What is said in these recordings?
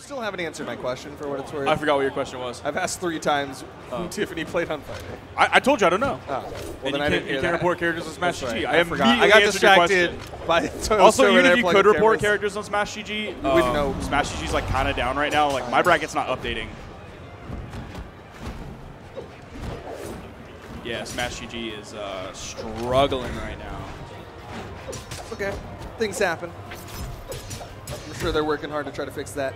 still haven't answered my question for what it's worth. I forgot what your question was. I've asked 3 times who Tiffany played on Friday. I told you I don't know. Oh. Well, and then I didn't hear you that. can't report characters on Smash GG. I forgot. I got distracted by also, even if you could report characters on Smash GG, we wouldn't know. Smash GG's like kind of down right now. Like my bracket's not updating. Yeah, Smash GG is struggling right now. It's okay. Things happen. I'm sure they're working hard to try to fix that.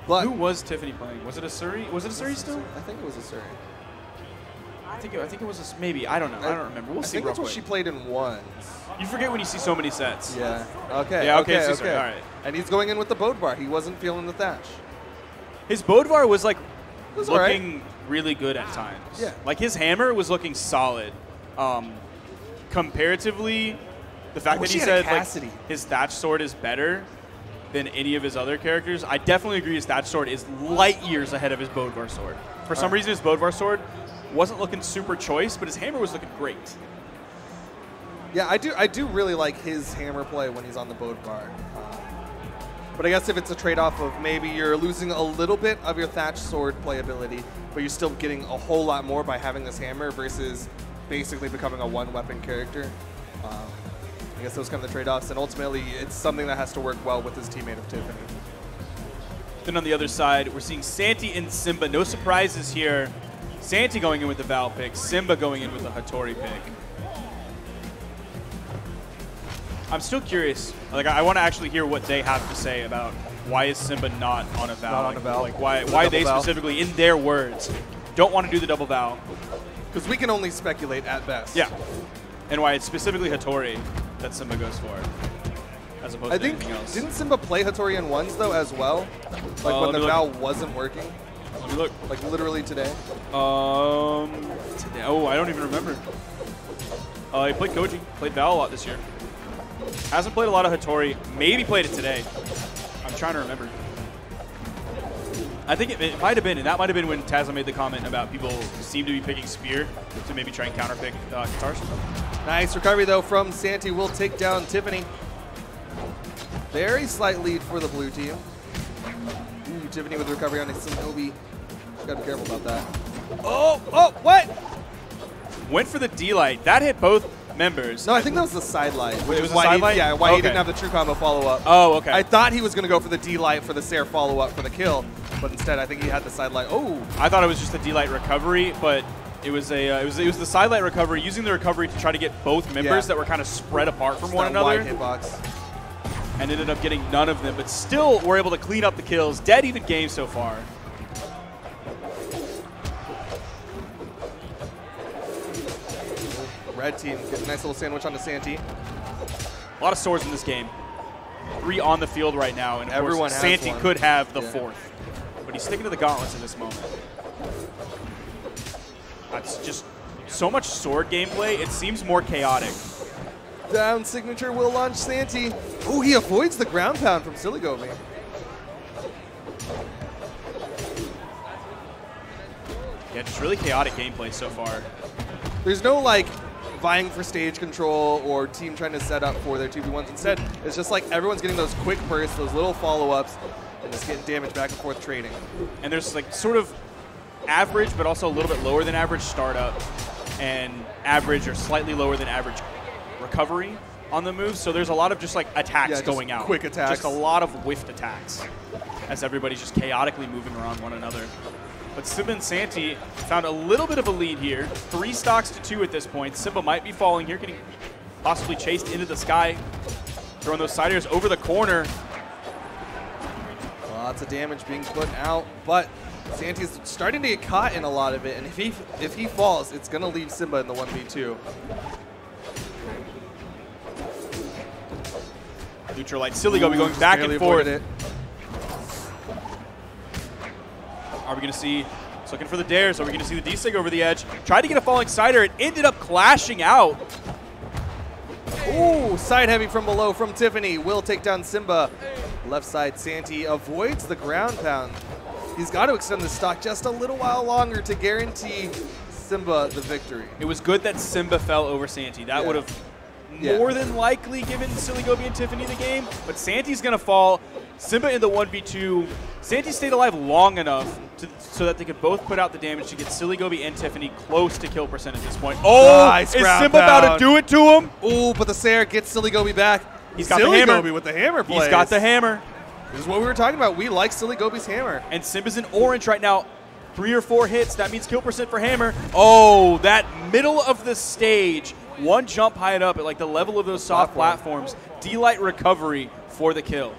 But who was Tiffany playing? Was it a Suri? Was it a Suri still? I think it was a Suri. I think it was a, maybe. I don't know. I don't remember. We'll see. I think that's what she played in ones. You forget when you see so many sets. Yeah. Okay. Yeah. Okay. Okay. All right. And he's going in with the Bodvar. He wasn't feeling the thatch. His Bodvar was like looking right. really good at times. Yeah. Like his hammer was looking solid. Comparatively, the fact that he said like his thatch sword is better than any of his other characters, I definitely agree his thatch sword is light years ahead of his Bodvar sword. For some reason, his Bodvar sword wasn't looking super choice, but his hammer was looking great. Yeah, I do really like his hammer play when he's on the Bodvar. But I guess if it's a trade-off of maybe you're losing a little bit of your thatch sword playability, but you're still getting a whole lot more by having this hammer versus basically becoming a one-weapon character. I guess those kind of the trade-offs, and ultimately it's something that has to work well with his teammate of Tiffany. Then on the other side, we're seeing Santy and Simba. No surprises here. Santy going in with the Val pick, Simba going in with the Hattori pick. I'm still curious. Like, I want to actually hear what they have to say about why is Simba not on a Val. Not on a Val. Like why they specifically, in their words, don't want to do the double Val. Because we can only speculate at best. Yeah. And why it's specifically Hattori that Simba goes for, as opposed to anything else. Didn't Simba play Hattori in ones though as well? Like when the Val wasn't working? Let me look. Like literally today? Today. Oh, I don't even remember. He played Koji, played Val a lot this year. Hasn't played a lot of Hattori. Maybe played it today. I'm trying to remember. I think it might have been, and that might have been when Tazza made the comment about people seem to be picking Spear to maybe try and counterpick guitars. Nice recovery though from Santy. Will take down Tiffany. Very slight lead for the blue team. Ooh, Tiffany with recovery on Gobi. Gotta be careful about that. Oh, what? Went for the D-Light. That hit both members. No, I think that was the side light. It was the side light? Yeah, why he didn't have the true combo follow-up. Oh, okay. I thought he was going to go for the D-Light for the Sair follow-up for the kill, but instead I think he had the side light. Oh! I thought it was just a D-Light recovery, but it was it was the side light recovery, using the recovery to try to get both members that were kind of spread apart from one another. Wide hitbox. And ended up getting none of them, but still were able to clean up the kills. Dead even game so far. Red team gets a nice little sandwich onto Santy. A lot of swords in this game. 3 on the field right now, and of course Santy could have the 4th. But he's sticking to the gauntlets in this moment. That's just so much sword gameplay. It seems more chaotic. Down signature will launch Santy. Oh, he avoids the ground pound from Silly Gobi. Yeah, just really chaotic gameplay so far. There's no like vying for stage control or team trying to set up for their 2v1s. Instead, it's just like everyone's getting those quick bursts, those little follow-ups, and just getting damage back and forth trading. And there's like sort of average, but also a little bit lower than average startup, and average or slightly lower than average recovery on the move. So there's a lot of just like attacks going out. Quick attacks. Just a lot of whiffed attacks as everybody's just chaotically moving around one another. But Simba and Santy found a little bit of a lead here. 3 stocks to 2 at this point. Simba might be falling here, getting possibly chased into the sky. Throwing those side airs over the corner. Lots of damage being put out, but Santy's starting to get caught in a lot of it, and if he falls, it's going to leave Simba in the 1v2. Neutral light. Silly Gobi going back and forth. Are we going to see, it's looking for the dares, are we going to see the D-Sig over the edge? Tried to get a falling sider, it ended up clashing out. Ooh, side heavy from below from Tiffany. Will take down Simba. Left side, Santy avoids the ground pound. He's got to extend the stock just a little while longer to guarantee Simba the victory. It was good that Simba fell over Santy. That would have more than likely given Silly Gobi and Tiffany the game, but Santy's going to fall. Simba in the 1v2. Santy stayed alive long enough so that they could both put out the damage to get Silly Gobi and Tiffany close to kill percent at this point. Oh, nice is ground Simba about pound. to do it to him? Ooh, but the Sair gets Silly Gobi back. He's got Silly the hammer. Gobi with the hammer plays. He's got the hammer. This is what we were talking about. We like Silly Gobi's hammer. And Simba's in orange right now. 3 or 4 hits. That means kill percent for hammer. Oh, that middle of the stage. One jump high it up at like the level of those soft platforms. D-Light recovery for the kill.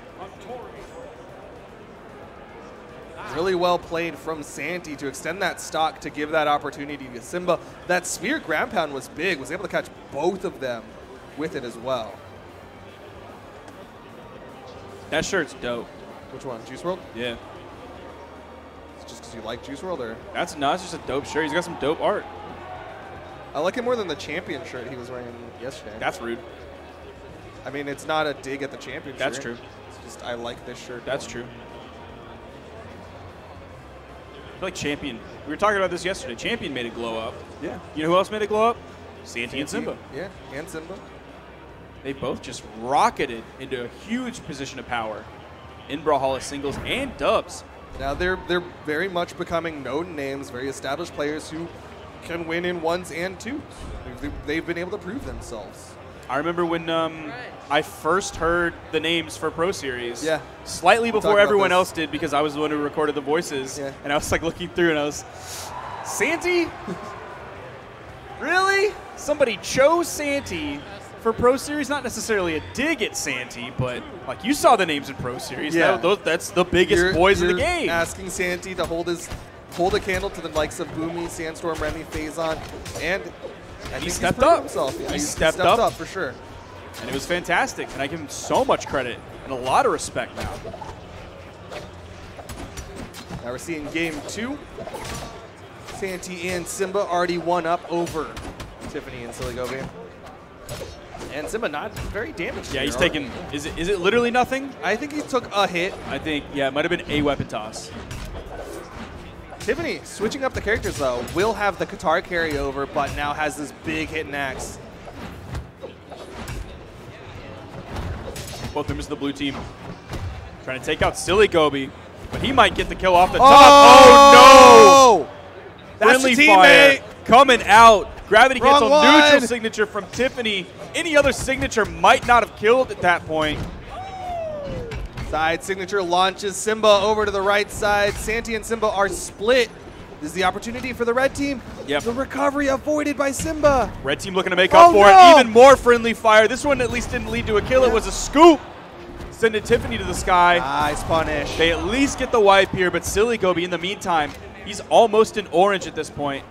Really well played from Santy to extend that stock to give that opportunity to Simba. That spear ground pound was big. Was able to catch both of them with it as well. That shirt's dope. Which one? Juice WRLD? Yeah. It's just because you like Juice WRLD, or? That's just a dope shirt. He's got some dope art. I like it more than the champion shirt he was wearing yesterday. That's rude. I mean, it's not a dig at the champion shirt. That's true. It's just I like this shirt. That's true. I feel like Champion. We were talking about this yesterday. Champion made it glow up. Yeah. You know who else made it glow up? Santy and Simba. Yeah, and Simba. They both just rocketed into a huge position of power in Brawlhalla singles and dubs. Now they're very much becoming known names, very established players who can win in 1s and 2s. They've been able to prove themselves. I remember when I first heard the names for Pro Series. Yeah. Slightly We'll before talk about everyone this. else did, because I was the one who recorded the voices. Yeah. And I was like looking through and I was, Santy? Really? Somebody chose Santy for Pro Series? Not necessarily a dig at Santy, but like you saw the names in Pro Series. Yeah. That's the biggest boys in the game. Asking Santy to hold a candle to the likes of Boomy, Sandstorm, Remy, Phazon, and he stepped up. Himself. Yeah, He he stepped up for sure. And it was fantastic, and I give him so much credit and a lot of respect now. Now we're seeing game 2. Santy and Simba already one up over Tiffany and Silly Gobi. And Simba not very damaged. Yeah, here, he's taking. Is it literally nothing? I think he took a hit. I think, yeah, it might have been a weapon toss. Tiffany, switching up the characters though, will have the Qatar carryover, but now has this big hit and axe. Both members of the blue team trying to take out Silly Gobi, but he might get the kill off the top. Oh, no! That's Friendly the teammate. fire coming out. Gravity Wrong cancel one. neutral signature from Tiffany. Any other signature might not have killed at that point. Side signature launches Simba over to the right side. Santy and Simba are split. This is the opportunity for the red team. Yep. The recovery avoided by Simba. Red team looking to make up for it. Even more friendly fire. This one at least didn't lead to a kill. It was a scoop. Sending Tiffany to the sky. Nice punish. They at least get the wipe here, but Silly Gobi in the meantime, he's almost in orange at this point.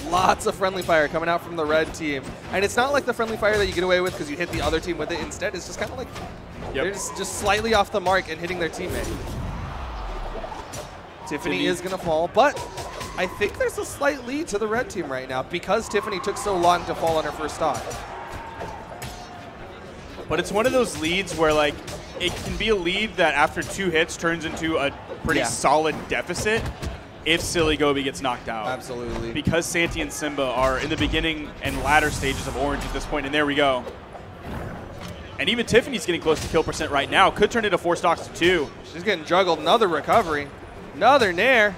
Lots of friendly fire coming out from the red team. And it's not like the friendly fire that you get away with because you hit the other team with it. Instead, it's just kind of like they're just slightly off the mark and hitting their teammate. Tiffany is going to fall, but I think there's a slight lead to the red team right now because Tiffany took so long to fall on her first stock. But it's one of those leads where, like, it can be a lead that after 2 hits turns into a pretty solid deficit if Silly Gobi gets knocked out. Absolutely. Because Santy and Simba are in the beginning and latter stages of orange at this point, and there we go. And even Tiffany's getting close to kill percent right now. Could turn into 4 stocks to 2. She's getting juggled. Another recovery. Another nair.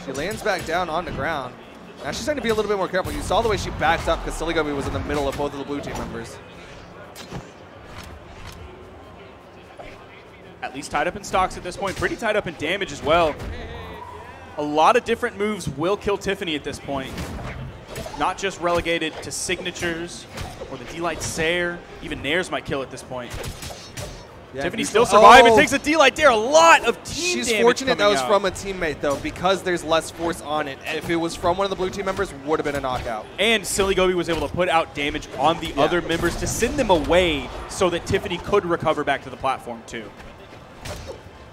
She lands back down on the ground. Now she's starting to be a little bit more careful. You saw the way she backed up because Silly Gobi was in the middle of both of the blue team members. At least tied up in stocks at this point. Pretty tied up in damage as well. A lot of different moves will kill Tiffany at this point. Not just relegated to signatures or the D-Light Sair. Even nairs might kill at this point. Yeah, Tiffany still surviving. Takes a D-Light Dare. A lot of team damage. She's fortunate that was out. from a teammate, though, because there's less force on it. If it was from one of the blue team members, would have been a knockout. And Silly Gobi was able to put out damage on the other members to send them away so that Tiffany could recover back to the platform, too.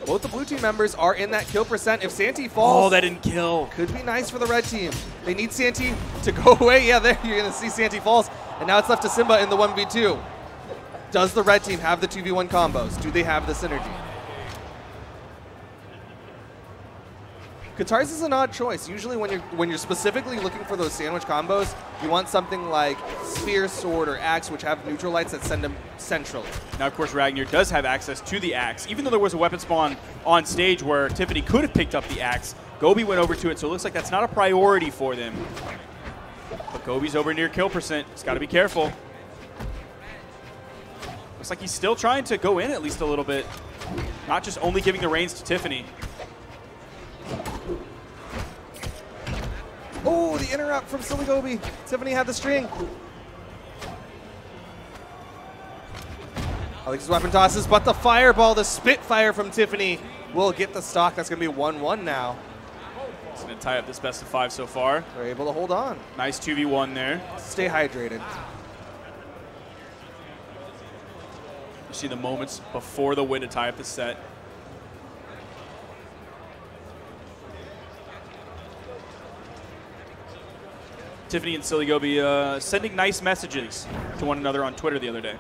Both the blue team members are in that kill percent. If Santy falls, oh, that didn't kill. Could be nice for the red team. They need Santy to go away. Yeah, there you're going to see Santy falls. And now it's left to Simba in the 1v2. Does the red team have the 2v1 combos? Do they have the synergy? Katars is an odd choice. Usually when you're specifically looking for those sandwich combos, you want something like Spear, Sword, or Axe, which have neutral lights that send them centrally. Now, of course, Ragnar does have access to the Axe. Even though there was a weapon spawn on stage where Tiffany could have picked up the Axe, Gobi went over to it, so it looks like that's not a priority for them. But Gobi's over near kill percent. He's got to be careful. Looks like he's still trying to go in at least a little bit, not just only giving the reins to Tiffany. Oh, the interrupt from Silly Gobi. Tiffany had the string. Alex's weapon tosses, but the fireball, the Spitfire from Tiffany will get the stock. That's going to be 1-1 now. It's going to tie up this best of 5 so far. They're able to hold on. Nice 2v1 there. Stay hydrated. You see the moments before the win to tie up the set. Tiffany and Silly Gobi sending nice messages to one another on Twitter the other day.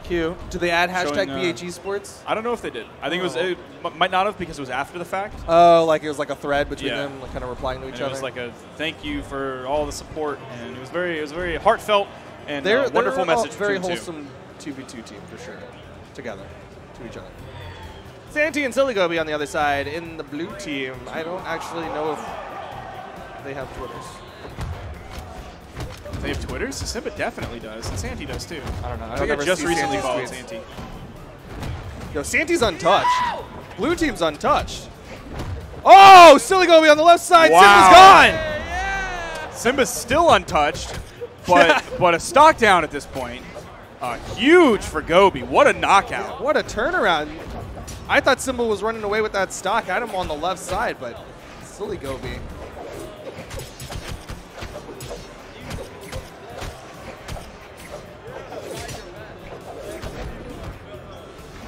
Q. Do they add hashtag Showing, BHE Sports? I don't know if they did. I think it might not have because it was after the fact. Oh, like it was like a thread between them, like kind of replying to each other. It was like a thank you for all the support, and it was very heartfelt and wonderful message. Very wholesome 2v2 team for sure, together to each other. Santy and Silly Gobi on the other side in the blue team. I don't actually know if they have Twitters. They have Twitters? Simba definitely does, and Santy does too. I don't know. I think I just recently followed Santy. Yo, Santy's untouched. Blue team's untouched. Oh, Silly Gobi on the left side. Wow. Simba's gone. Simba's still untouched, but a stock down at this point. Huge for Gobi. What a knockout. What a turnaround. I thought Simba was running away with that stock. I had him on the left side, but Silly Gobi.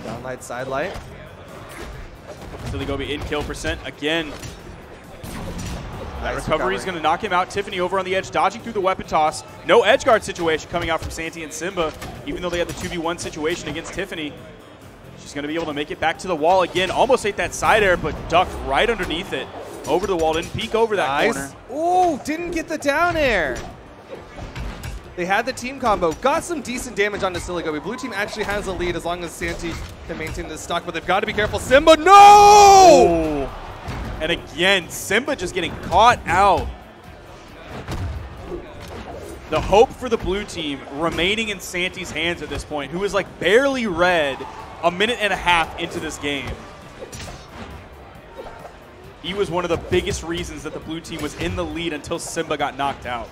Downlight, side light. Silly Gobi in kill percent again. That Nice recovery is going to knock him out. Tiffany over on the edge, dodging through the weapon toss. No edge guard situation coming out from Santy and Simba, even though they had the 2v1 situation against Tiffany. She's going to be able to make it back to the wall again. Almost ate that side air, but ducked right underneath it. Over the wall, didn't peek over that corner. Ooh, didn't get the down air. They had the team combo, got some decent damage onto Silly Gobi. Blue team actually has a lead as long as Santy can maintain this stock, but they've got to be careful. Simba, no! Oh. And again, Simba just getting caught out. The hope for the blue team remaining in Santy's hands at this point, who is like barely red a minute and a half into this game. He was one of the biggest reasons that the blue team was in the lead until Simba got knocked out.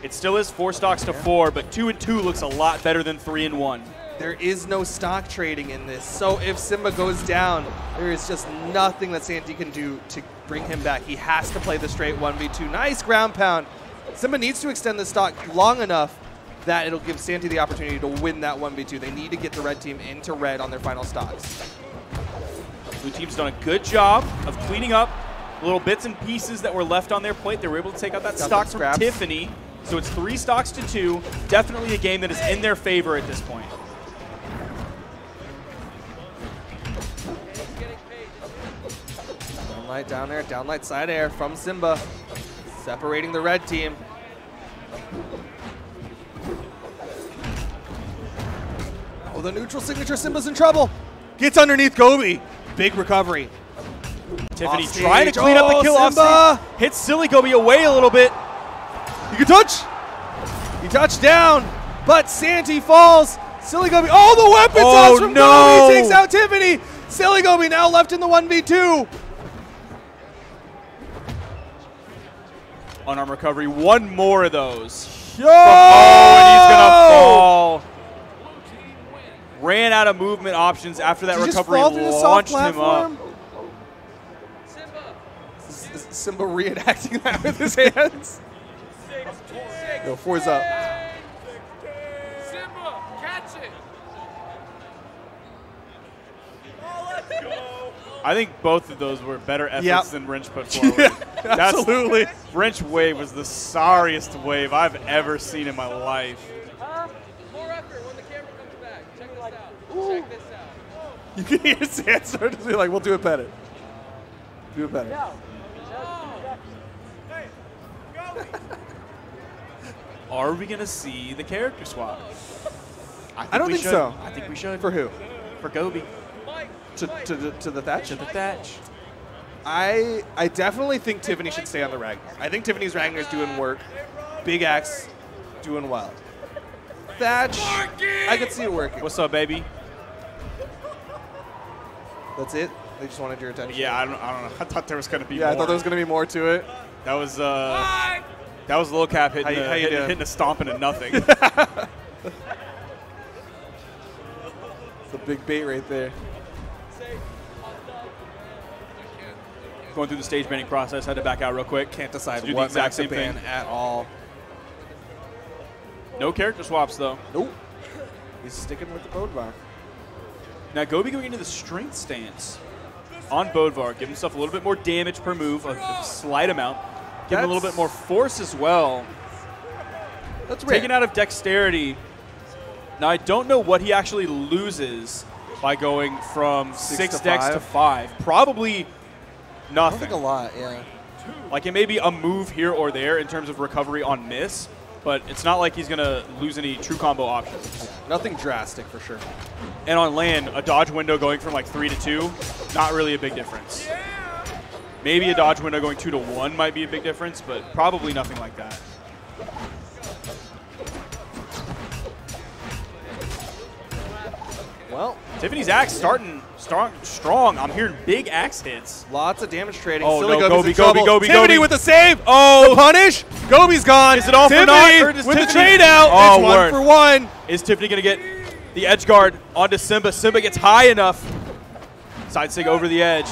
It still is 4 stocks to 4, but 2-2 looks a lot better than 3-1. There is no stock trading in this, so if Simba goes down, there is just nothing that Santy can do to bring him back. He has to play the straight 1v2. Nice ground pound. Simba needs to extend the stock long enough that it'll give Santy the opportunity to win that 1v2. They need to get the red team into red on their final stocks. Blue team's done a good job of cleaning up little bits and pieces that were left on their plate. They were able to take out that stock from Tiffany. So it's 3 stocks to 2. Definitely a game that is in their favor at this point. Downlight down there, downlight side air from Simba, separating the red team. Oh, the neutral signature, Simba's in trouble. Gets underneath Gobi. Big recovery. Tiffany trying to clean up the kill Simba. off stage. Hits Silly Gobi away a little bit. You can touch. He touched down, but Santy falls. Silly Gobi, the weapon toss from Gobi takes out Tiffany. Silly Gobi now left in the 1v2. Unarmed recovery, one more of those. Yo! And he's gonna fall. Ran out of movement options after that recovery, launched him up. Simba reenacting that with his hands. Yo, 4's up. Simba, catch it. I think both of those were better efforts than Wrench put forward. Yeah, absolutely. Wrench wave was the sorriest wave I've ever seen in my life. More effort when the camera comes back. Check this out. Check this out. You can hear Sand start to be like, we'll do it better. Do it better. Yeah. are we going to see the character swap? I don't think so. I think we should. For who? For Gobi. To the Thatch? To the Thatch. I definitely think Tiffany should stay on the Ragnar. I think Tiffany's Ragnar is doing work. Big X doing well. Thatch, I could see it working. What's up, baby? That's it? They just wanted your attention? Yeah, I don't know. I thought there was going to be more. Yeah, I thought there was going to be more to it. That was Lil Cap hitting a stomp into nothing. It's a big bait right there. Going through the stage banning process, had to back out real quick. Can't decide do the what exact max to same ban thing. at all. No character swaps, though. Nope. He's sticking with the Bodvar. Now, Gobi going into the strength stance on Bodvar, give himself a little bit more damage per move, a slight amount. Give him a little bit more force as well. That's rare. Taken out of dexterity. Now, I don't know what he actually loses by going from 6 dex to 5. Probably nothing. I don't think a lot, yeah. Like, it may be a move here or there in terms of recovery on miss, but it's not like he's going to lose any true combo options. Yeah, nothing drastic for sure. And on land, a dodge window going from like 3 to 2, not really a big difference. Maybe a dodge window going 2 to 1 might be a big difference, but probably nothing like that. Well, Tiffany's axe starting strong. I'm hearing big axe hits. Lots of damage trading. Oh, Silly no, Gobi's in trouble. Gobi. Tiffany with the save. Oh, the punish. Gobi's gone. Is it all Tiffany for naught? Or does with the Tiffany trade out. Oh, it's word. 1 for 1. Is Tiffany going to get the edge guard onto Simba? Simba gets high enough. Side sig over the edge.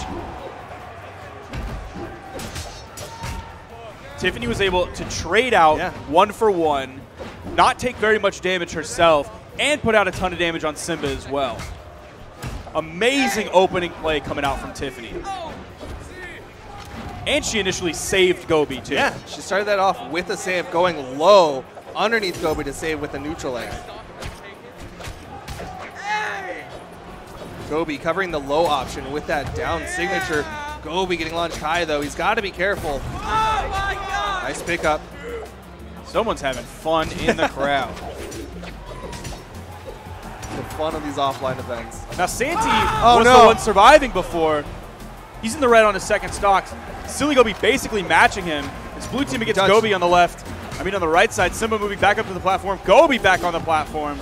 Tiffany was able to trade out 1 for 1, not take very much damage herself, and put out a ton of damage on Simba as well. Amazing opening play coming out from Tiffany. And she initially saved Gobi, too. Yeah, she started that off with a save, going low underneath Gobi to save with a neutral air. Gobi covering the low option with that down signature. Gobi getting launched high, though. He's got to be careful. Oh my God! Nice pickup. Someone's having fun in the crowd. The fun of these offline events. Now, Santy was the one surviving before. He's in the red on his second stock. Silly Gobi basically matching him. It's blue team against Gobi on the left. I mean, on the right side, Simba moving back up to the platform. Gobi back on the platform.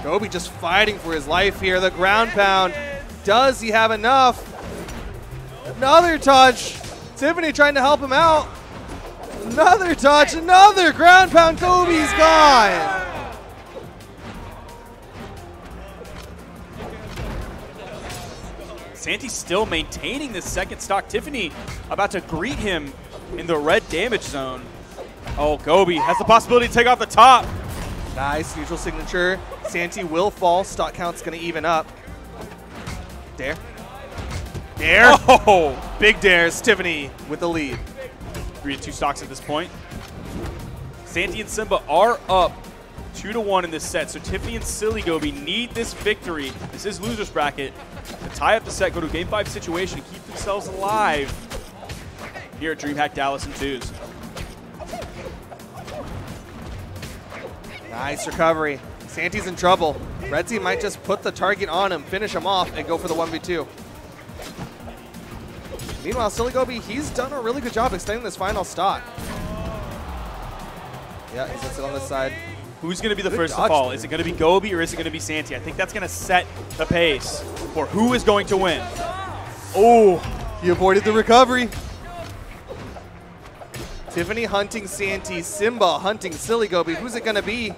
Gobi just fighting for his life here. The ground pound. Does he have enough? Another touch. Tiffany trying to help him out. Another touch. Another ground pound. Gobi's gone. Santy still maintaining this second stock. Tiffany about to greet him in the red damage zone. Oh, Gobi has the possibility to take off the top. Nice neutral signature. Santy will fall. Stock count's going to even up. Dare. Dare. Oh, big dares. Tiffany with the lead. 3 to 2 stocks at this point. Santy and Simba are up 2 to 1 in this set. So Tiffany and Silly Gobi need this victory. This is loser's bracket to tie up the set, go to a game 5 situation, and keep themselves alive here at DreamHack Dallas in 2s. Nice recovery. Santy's in trouble. Red team might just put the target on him, finish him off, and go for the 1v2. Meanwhile, Silly Gobi, he's done a really good job extending this final stock. Yeah, he's gonna sit on this side. Who's going to be the first to fall? Is it going to be Gobi or is it going to be Santy? I think that's going to set the pace for who is going to win. Oh, he avoided the recovery. Tiffany hunting Santy, Simba hunting Silly Gobi. Who's it going to be?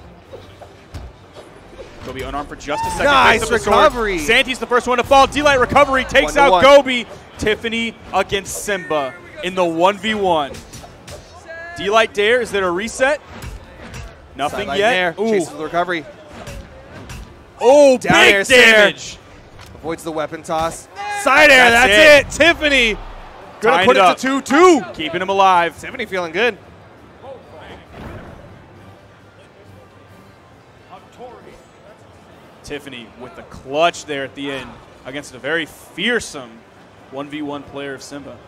Gobi unarmed for just a second. Nice recovery. Santy's the first one to fall. D-Light recovery takes out Gobi. Tiffany against Simba in the 1v1. D-Light dare. Is there a reset? Nothing yet. Chases the recovery. Oh, big damage. Avoids the weapon toss. Side air, that's it. Tiffany gonna put it to 2-2. Keeping him alive. Tiffany feeling good. Tiffany with the clutch there at the end against a very fearsome 1v1 player of Simba.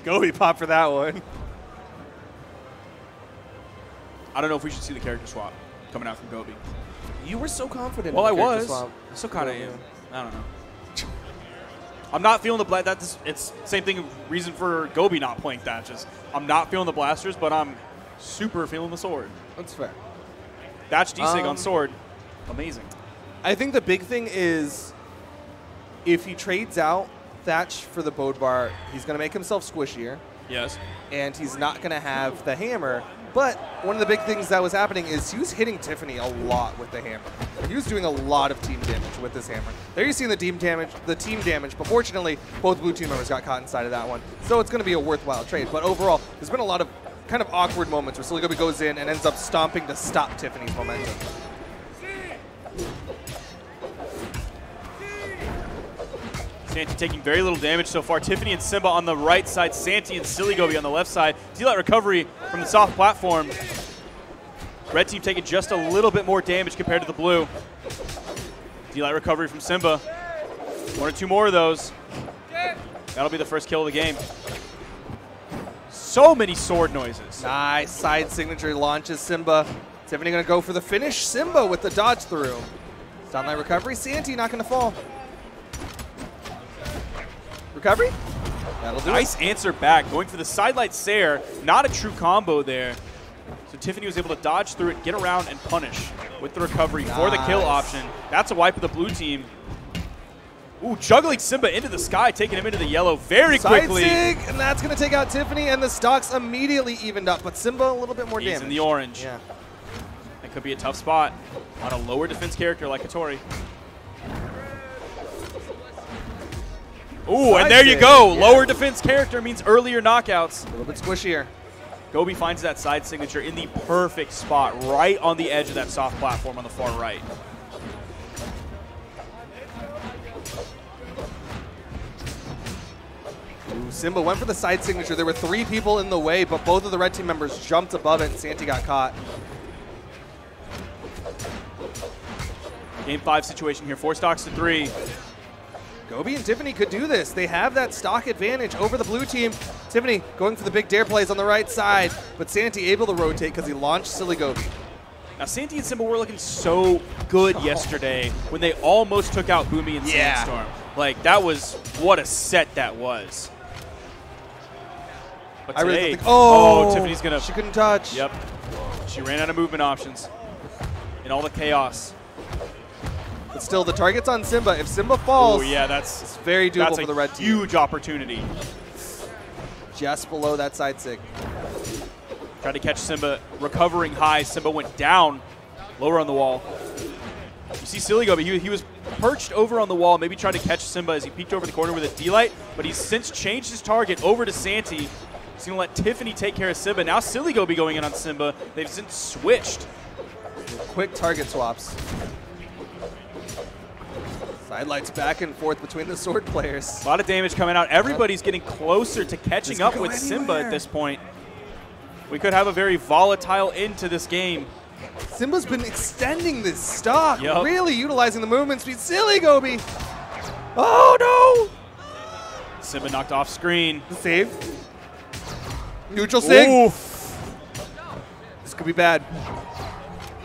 Gobi pop for that one. I don't know if we should see the character swap coming out from Gobi. You were so confident. Well, I in the character was. swap. I still kind of am. I don't know. I'm not feeling the blast. It's same thing. Reason for Gobi not playing Thatches. I'm not feeling the blasters, but I'm super feeling the sword. That's fair. Thatch D-Sig on sword, amazing. I think the big thing is if he trades out Thatch for the Bode Bar, he's going to make himself squishier. Yes. And he's not going to have the hammer. But one of the big things that was happening is he was hitting Tiffany a lot with the hammer. He was doing a lot of team damage with this hammer. There you're seeing the team damage, but fortunately, both blue team members got caught inside of that one. So it's going to be a worthwhile trade. But overall, there's been a lot of kind of awkward moments where Silly Gobi goes in and ends up stomping to stop Tiffany's momentum. Santy taking very little damage so far. Tiffany and Simba on the right side. Santy and Silly Gobi on the left side. D-Light recovery from the soft platform. Red team taking just a little bit more damage compared to the blue. D-Light recovery from Simba. One or two more of those. That'll be the first kill of the game. So many sword noises. Nice side signature launches Simba. Tiffany going to go for the finish. Simba with the dodge through. Downlight recovery. Santy not going to fall. Recovery? That'll do Nice it. answer back. Going for the sidelight Sair. Not a true combo there. So Tiffany was able to dodge through it, get around, and punish with the recovery for the kill option. That's a wipe of the blue team. Ooh, juggling Simba into the sky, taking him into the yellow very quickly. Side sig, and that's going to take out Tiffany, and the stocks immediately evened up. But Simba, a little bit more damage. He's in the orange. Yeah. That could be a tough spot on a lower defense character like Hattori. Ooh, and there you go. Yeah. Lower defense character means earlier knockouts. A little bit squishier. Gobi finds that side signature in the perfect spot, right on the edge of that soft platform on the far right. Ooh, Simba went for the side signature. There were 3 people in the way, but both of the red team members jumped above it, and Santy got caught. Game 5 situation here, 4 stocks to 3. Gobi and Tiffany could do this. They have that stock advantage over the blue team. Tiffany going for the big dare plays on the right side, but Santy able to rotate because he launched Silly Gobi. Now, Santy and Simba were looking so good yesterday when they almost took out Boomy and Sandstorm. Like, that was, what a set that was. But today, I really think, Tiffany's going to. She couldn't touch. Yep. She ran out of movement options in all the chaos. But still, the target's on Simba. If Simba falls, oh yeah, it's very doable for the red team. Huge opportunity. Just below that side sig. Tried to catch Simba, recovering high. Simba went down, lower on the wall. You see Silly Gobi, he was perched over on the wall, maybe tried to catch Simba as he peeked over the corner with a D-Light, but he's since changed his target over to Santy. He's going to let Tiffany take care of Simba. Now Silly Gobi going in on Simba. They've since switched. Quick target swaps. Sidelights back and forth between the sword players. A lot of damage coming out. Everybody's getting closer to catching up with Simba at this point. We could have a very volatile end to this game. Simba's been extending this stock, Yep. really utilizing the movement speed. Silly Gobi! Oh no! Simba knocked off screen. The save. Neutral sig. Oof. This could be bad.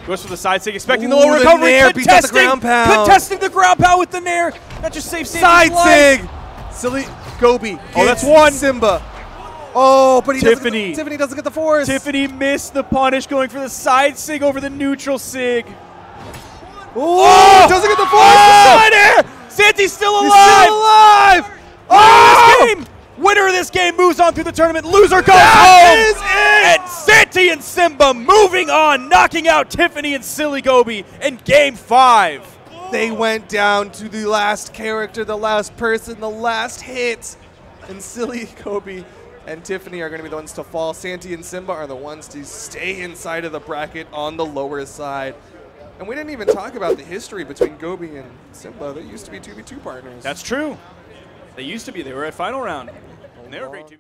Goes for the side sig, expecting the Ooh, low the recovery. nair beats out the ground pound. Contesting the ground pound with the nair. That just saves Sandy's Side life. sig! Silly Gobi. Oh, that's hits one. Simba. Oh, but Tiffany. Tiffany doesn't get the force. Tiffany missed the punish, going for the side sig over the neutral sig. Oh, doesn't get the force. Oh! Side air. Santy's still alive. He's still alive. Oh! This game. Winner of this game moves on through the tournament. Loser goes home. Is it. And Santy and Simba moving on, knocking out Tiffany and Silly Gobi in Game 5. They went down to the last character, the last person, the last hit. And Silly Gobi and Tiffany are going to be the ones to fall. Santy and Simba are the ones to stay inside of the bracket on the lower side. And we didn't even talk about the history between Gobi and Simba. They used to be 2v2 partners. That's true. They used to be. They were at final round. And they were great 2v2.